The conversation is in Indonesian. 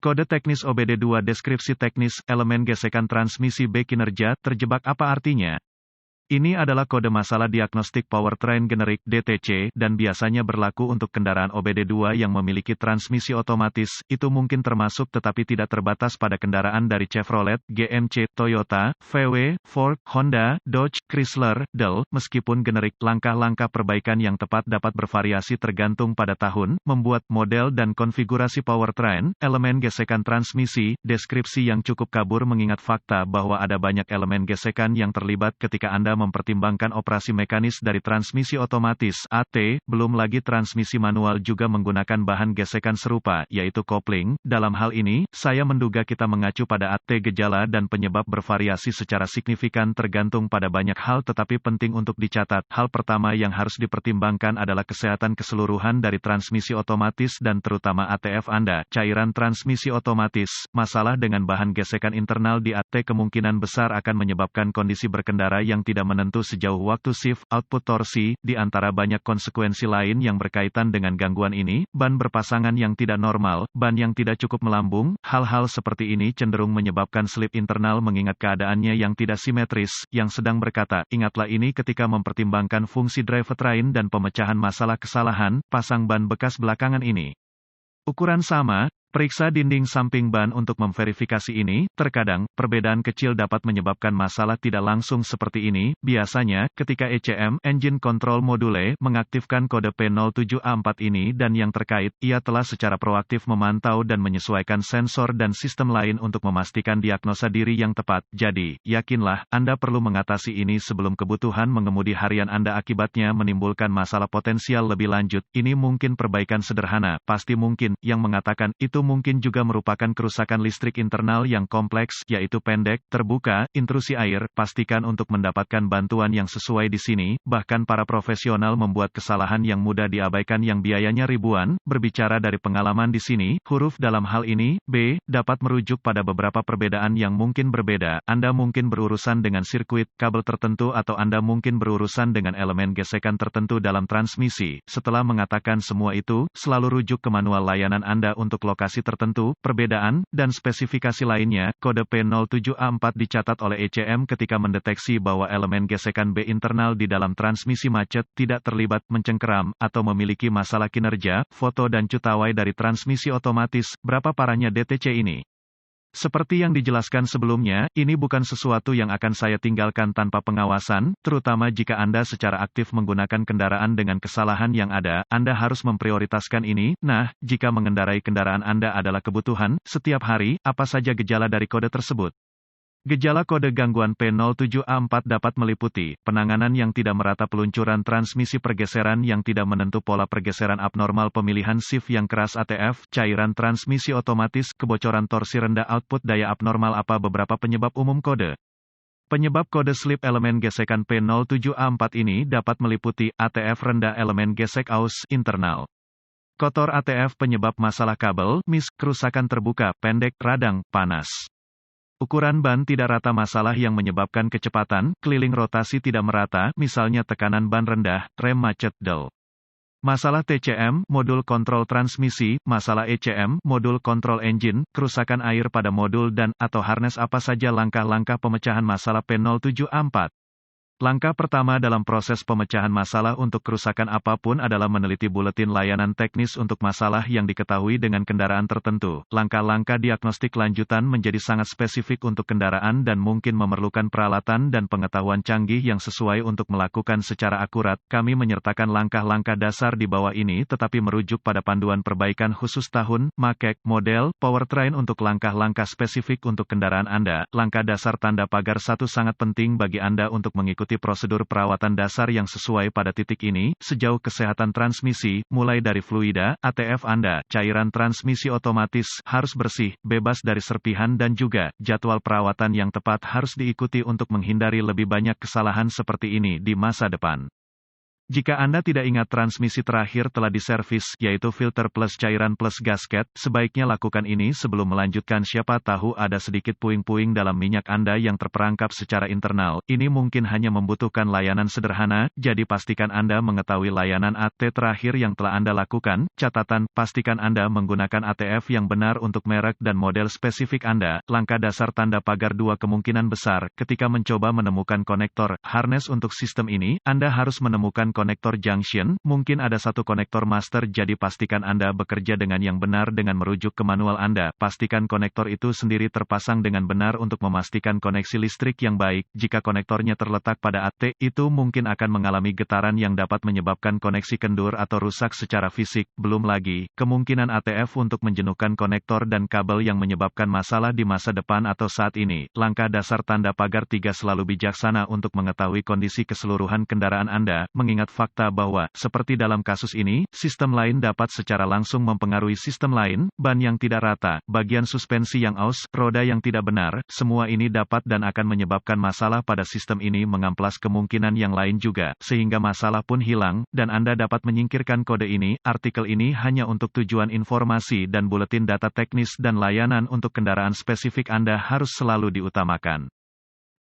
Kode teknis OBD2 deskripsi teknis, elemen gesekan transmisi B kinerja, terjebak apa artinya? Ini adalah kode masalah diagnostik powertrain generik (DTC) dan biasanya berlaku untuk kendaraan OBD2 yang memiliki transmisi otomatis. Itu mungkin termasuk tetapi tidak terbatas pada kendaraan dari Chevrolet, GMC, Toyota, VW, Ford, Honda, Dodge, Chrysler, Dell. Meskipun generik, langkah-langkah perbaikan yang tepat dapat bervariasi tergantung pada tahun, membuat, model dan konfigurasi powertrain, elemen gesekan transmisi, deskripsi yang cukup kabur mengingat fakta bahwa ada banyak elemen gesekan yang terlibat ketika Anda mempertimbangkan operasi mekanis dari transmisi otomatis (AT), belum lagi transmisi manual juga menggunakan bahan gesekan serupa, yaitu kopling. Dalam hal ini, saya menduga kita mengacu pada AT. Gejala dan penyebab bervariasi secara signifikan tergantung pada banyak hal tetapi penting untuk dicatat. Hal pertama yang harus dipertimbangkan adalah kesehatan keseluruhan dari transmisi otomatis dan terutama ATF Anda. Cairan transmisi otomatis, masalah dengan bahan gesekan internal di AT kemungkinan besar akan menyebabkan kondisi berkendara yang tidak menentu sejauh waktu shift, output torsi, di antara banyak konsekuensi lain yang berkaitan dengan gangguan ini, ban berpasangan yang tidak normal, ban yang tidak cukup melambung, hal-hal seperti ini cenderung menyebabkan slip internal mengingat keadaannya yang tidak simetris, yang sedang berkata, ingatlah ini ketika mempertimbangkan fungsi drivetrain dan pemecahan masalah kesalahan, pasang ban bekas belakangan ini. Ukuran sama. Periksa dinding samping ban untuk memverifikasi ini. Terkadang, perbedaan kecil dapat menyebabkan masalah tidak langsung seperti ini. Biasanya, ketika ECM (Engine Control Module) mengaktifkan kode P07A4 ini dan yang terkait, ia telah secara proaktif memantau dan menyesuaikan sensor dan sistem lain untuk memastikan diagnosa diri yang tepat. Jadi, yakinlah, Anda perlu mengatasi ini sebelum kebutuhan mengemudi harian Anda akibatnya menimbulkan masalah potensial lebih lanjut. Ini mungkin perbaikan sederhana, pasti mungkin, yang mengatakan, itu mungkin juga merupakan kerusakan listrik internal yang kompleks, yaitu pendek, terbuka, intrusi air. Pastikan untuk mendapatkan bantuan yang sesuai di sini. Bahkan para profesional membuat kesalahan yang mudah diabaikan yang biayanya ribuan. Berbicara dari pengalaman di sini, huruf dalam hal ini, B, dapat merujuk pada beberapa perbedaan yang mungkin berbeda. Anda mungkin berurusan dengan sirkuit, kabel tertentu atau Anda mungkin berurusan dengan elemen gesekan tertentu dalam transmisi. Setelah mengatakan semua itu, selalu rujuk ke manual layanan Anda untuk lokasi tertentu, perbedaan, dan spesifikasi lainnya. Kode P07A4 dicatat oleh ECM ketika mendeteksi bahwa elemen gesekan B internal di dalam transmisi macet, tidak terlibat, mencengkeram, atau memiliki masalah kinerja. Foto dan cutaway dari transmisi otomatis. Berapa parahnya DTC ini? Seperti yang dijelaskan sebelumnya, ini bukan sesuatu yang akan saya tinggalkan tanpa pengawasan, terutama jika Anda secara aktif menggunakan kendaraan dengan kesalahan yang ada, Anda harus memprioritaskan ini. Nah, jika mengendarai kendaraan Anda adalah kebutuhan, setiap hari, apa saja gejala dari kode tersebut? Gejala kode gangguan P07A4 dapat meliputi penanganan yang tidak merata, peluncuran transmisi, pergeseran yang tidak menentu, pola pergeseran abnormal, pemilihan shift yang keras ATF, cairan transmisi otomatis, kebocoran torsi rendah, output daya abnormal. Apa beberapa penyebab umum kode? Penyebab kode slip elemen gesekan P07A4 ini dapat meliputi ATF rendah, elemen gesek aus internal. Kotor ATF, penyebab masalah kabel, mis, kerusakan terbuka, pendek, radang, panas. Ukuran ban tidak rata, masalah yang menyebabkan kecepatan, keliling rotasi tidak merata, misalnya tekanan ban rendah, rem macet, del. Masalah TCM, modul kontrol transmisi, masalah ECM, modul kontrol engine, kerusakan air pada modul dan, atau harness. Apa saja langkah-langkah pemecahan masalah P07A4? Langkah pertama dalam proses pemecahan masalah untuk kerusakan apapun adalah meneliti buletin layanan teknis untuk masalah yang diketahui dengan kendaraan tertentu. Langkah-langkah diagnostik lanjutan menjadi sangat spesifik untuk kendaraan dan mungkin memerlukan peralatan dan pengetahuan canggih yang sesuai untuk melakukan secara akurat. Kami menyertakan langkah-langkah dasar di bawah ini tetapi merujuk pada panduan perbaikan khusus tahun, make, model, powertrain untuk langkah-langkah spesifik untuk kendaraan Anda. Langkah dasar tanda pagar 1 sangat penting bagi Anda untuk mengikuti prosedur perawatan dasar yang sesuai pada titik ini. Sejauh kesehatan transmisi, mulai dari fluida, ATF Anda, cairan transmisi otomatis, harus bersih, bebas dari serpihan dan juga, jadwal perawatan yang tepat harus diikuti untuk menghindari lebih banyak kesalahan seperti ini di masa depan. Jika Anda tidak ingat transmisi terakhir telah diservis, yaitu filter plus cairan plus gasket, sebaiknya lakukan ini sebelum melanjutkan. Siapa tahu ada sedikit puing-puing dalam minyak Anda yang terperangkap secara internal. Ini mungkin hanya membutuhkan layanan sederhana, jadi pastikan Anda mengetahui layanan AT terakhir yang telah Anda lakukan. Catatan, pastikan Anda menggunakan ATF yang benar untuk merek dan model spesifik Anda. Langkah dasar tanda pagar. Dua kemungkinan besar, ketika mencoba menemukan konektor harness untuk sistem ini, Anda harus menemukan konektor junction, mungkin ada satu konektor master, jadi pastikan Anda bekerja dengan yang benar dengan merujuk ke manual Anda. Pastikan konektor itu sendiri terpasang dengan benar untuk memastikan koneksi listrik yang baik. Jika konektornya terletak pada AT, itu mungkin akan mengalami getaran yang dapat menyebabkan koneksi kendur atau rusak secara fisik. Belum lagi, kemungkinan ATF untuk menjenuhkan konektor dan kabel yang menyebabkan masalah di masa depan atau saat ini. Langkah dasar tanda pagar 3. Selalu bijaksana untuk mengetahui kondisi keseluruhan kendaraan Anda, mengingat fakta bahwa, seperti dalam kasus ini, sistem lain dapat secara langsung mempengaruhi sistem lain. Ban yang tidak rata, bagian suspensi yang aus, roda yang tidak benar, semua ini dapat dan akan menyebabkan masalah pada sistem ini. Mengamplas kemungkinan yang lain juga, sehingga masalah pun hilang, dan Anda dapat menyingkirkan kode ini. Artikel ini hanya untuk tujuan informasi dan buletin data teknis dan layanan untuk kendaraan spesifik Anda harus selalu diutamakan.